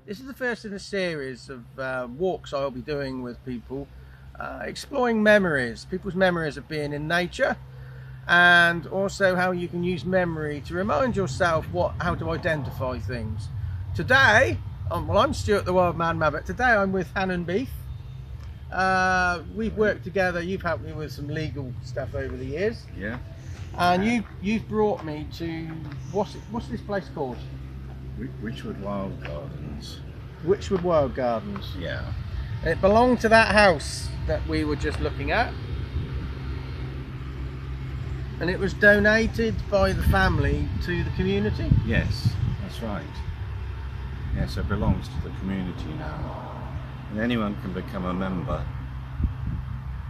This is the first in a series of walks I'll be doing with people, exploring memories, people's memories of being in nature, and also how you can use memory to remind yourself how to identify things. Today, I'm Stuart The Wildman Mabbutt. Today I'm with Hannen Beith. We've worked together. You've helped me with some legal stuff over the years. Yeah. And you've brought me to what's this place called? Wychwood Wild Gardens. Wychwood Wild Gardens. Yeah. And it belonged to that house that we were just looking at. And it was donated by the family to the community? Yes, that's right. Yes, it belongs to the community now. And anyone can become a member.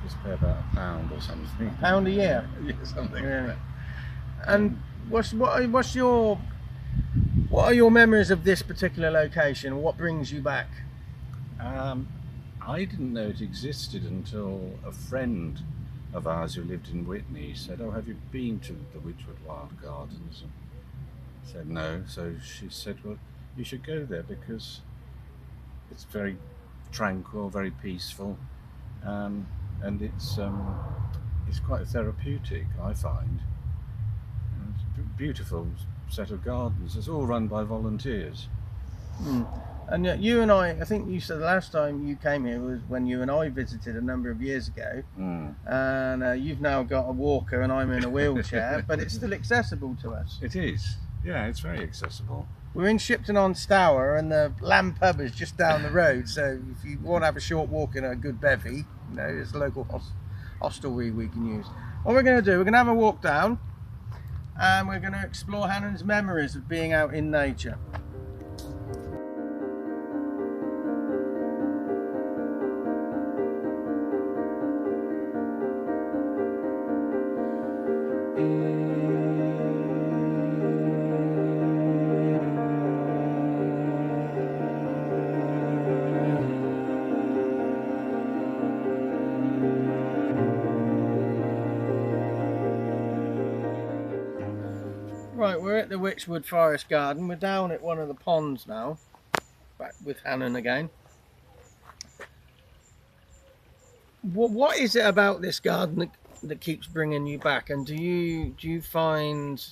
Just pay about £1 or something. £1 a year? Yeah, something Yeah. like that. And what are your memories of this particular location? What brings you back? I didn't know it existed until a friend of ours who lived in Whitney said, "Oh, have you been to the Wychwood Wild Gardens?" And I said no. So she said, "Well, you should go there because it's very tranquil, very peaceful, and it's quite therapeutic, I find. And it's a beautiful set of gardens. It's all run by volunteers." And yet you and I think you said the last time you came here was when you and I visited a number of years ago. And you've now got a walker and I'm in a wheelchair, but it's still accessible to us. It is. Yeah, it's very accessible. We're in Shipton-under-Wychwood and the Lamb Pub is just down the road, so if you want to have a short walk in a good bevy, there's a local hostelry we can use. What we're going to do, we're going to have a walk down and we're going to explore Hannen's memories of being out in nature. Right, we're at the Wychwood Forest Garden. We're down at one of the ponds now. Back with Hannen again. What is it about this garden that keeps bringing you back? And do you find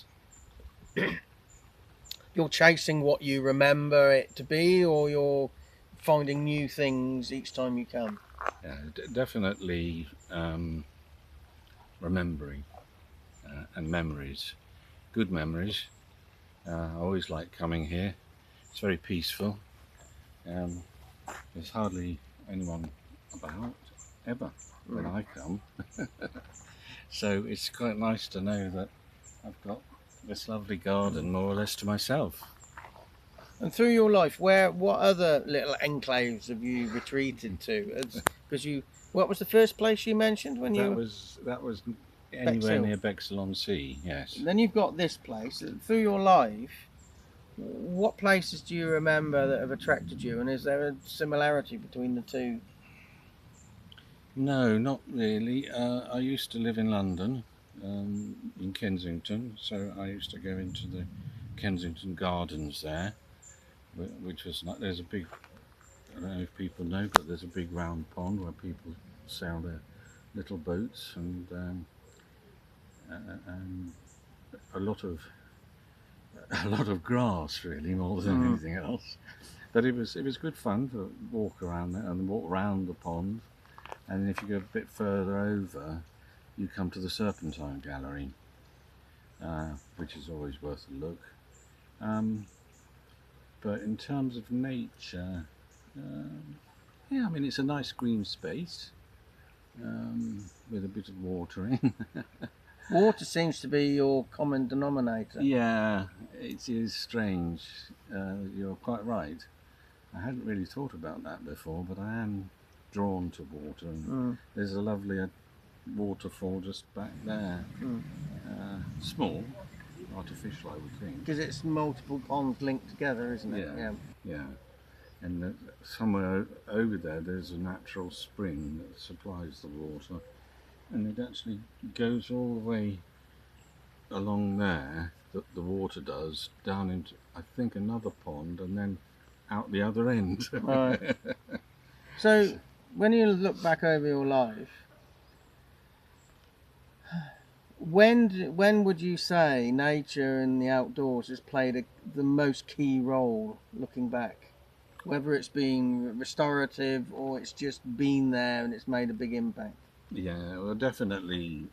you're chasing what you remember it to be, or you're finding new things each time you come? Yeah, definitely remembering and memories. Good memories. I always like coming here. It's very peaceful. There's hardly anyone about ever when I come. So it's quite nice to know that I've got this lovely garden more or less to myself. And through your life, what other little enclaves have you retreated to? Because what was the first place you mentioned when That was anywhere near Bexhill-on-Sea, yes. And then you've got this place. Through your life, what places do you remember that have attracted you, and is there a similarity between the two? No, not really. I used to live in London, in Kensington, so I used to go into the Kensington Gardens there, which was like, there's a big, I don't know if people know, but there's a big round pond where people sail their little boats, and a lot of grass, really, more than anything else. But it was good fun to walk around there and walk around the pond. And if you go a bit further over, you come to the Serpentine Gallery, which is always worth a look. But in terms of nature, yeah, I mean, it's a nice green space with a bit of water in. Water seems to be your common denominator. Yeah, it is strange. You're quite right. I hadn't really thought about that before, but I am drawn to water, and there's a lovely waterfall just back there. Small, artificial, I would think. Because it's multiple ponds linked together, isn't it? Yeah. And somewhere over there, there's a natural spring that supplies the water, and it actually goes all the way along there, the water does, down into, I think, another pond, and then out the other end. Right. So, when you look back over your life, when would you say nature and the outdoors has played the most key role looking back? Whether it's been restorative or it's just been there and it's made a big impact? Yeah, well, definitely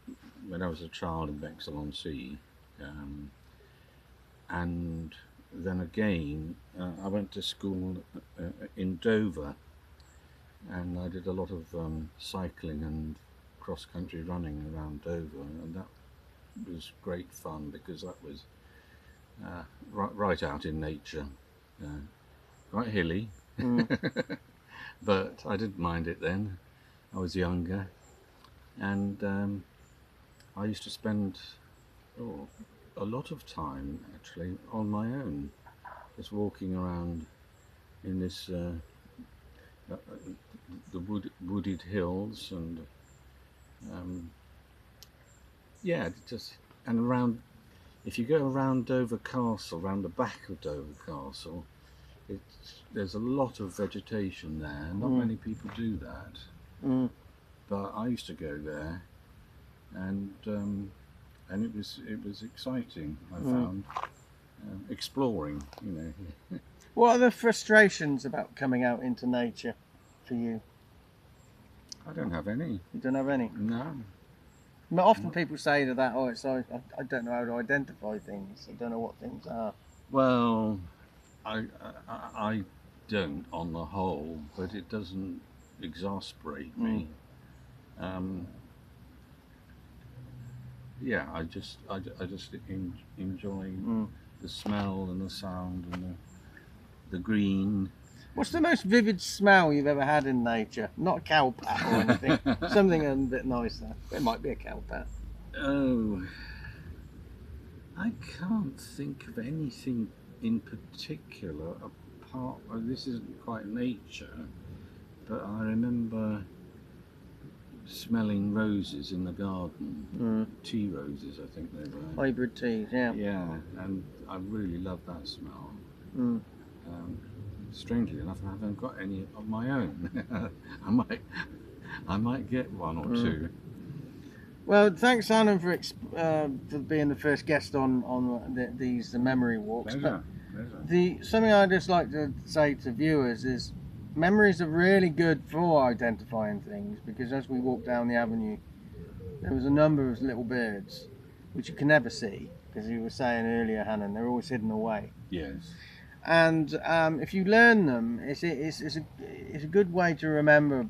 when I was a child in Bexhill-on-Sea, and then again, I went to school in Dover, and I did a lot of cycling and cross-country running around Dover, and that was great fun because that was right out in nature, quite hilly, but I didn't mind it then. I was younger, and I used to spend a lot of time actually on my own, just walking around in this the wooded hills, and yeah, just and around. If you go around Dover Castle, around the back of Dover Castle, there's a lot of vegetation there. Not many people do that, but I used to go there, and it was exciting. I found exploring, you know. What are the frustrations about coming out into nature for you? I don't have any. You don't have any? No. But often people say to that, I don't know how to identify things. I don't know what things are. Well, I don't on the whole, but it doesn't exasperate me. Yeah, I just enjoy the smell and the sound and the green. What's the most vivid smell you've ever had in nature? Not a cow pat or anything. Something a bit nicer. It might be a cow pat. Oh, I can't think of anything in particular apart. Well, this isn't quite nature, but I remember smelling roses in the garden. Tea roses, I think they were. Hybrid teas, yeah. Yeah, and I really love that smell. Strangely enough, I haven't got any of my own. I might get one or two. Well, thanks, Hannen, for being the first guest on these memory walks. Pleasure. Something I'd just like to say to viewers is memories are really good for identifying things, because as we walked down the avenue, there was a number of little birds which you can never see, because you were saying earlier, Hannen, they're always hidden away. Yes. And if you learn them, it's a good way to remember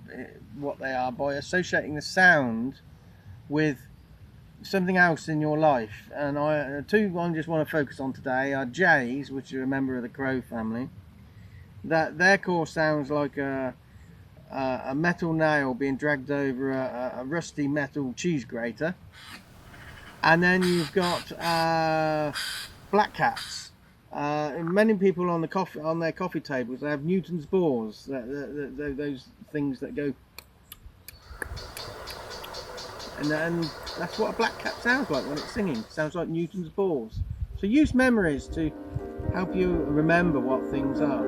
what they are by associating the sound with something else in your life. And two I just want to focus on today are jays, which are a member of the crow family. That their call sounds like a metal nail being dragged over a rusty metal cheese grater. And then you've got blackcaps. Many people on their coffee tables, they have Newton's bores, those things that go, and that's what a blackcap sounds like when it's singing. It sounds like Newton's bores. So use memories to help you remember what things are.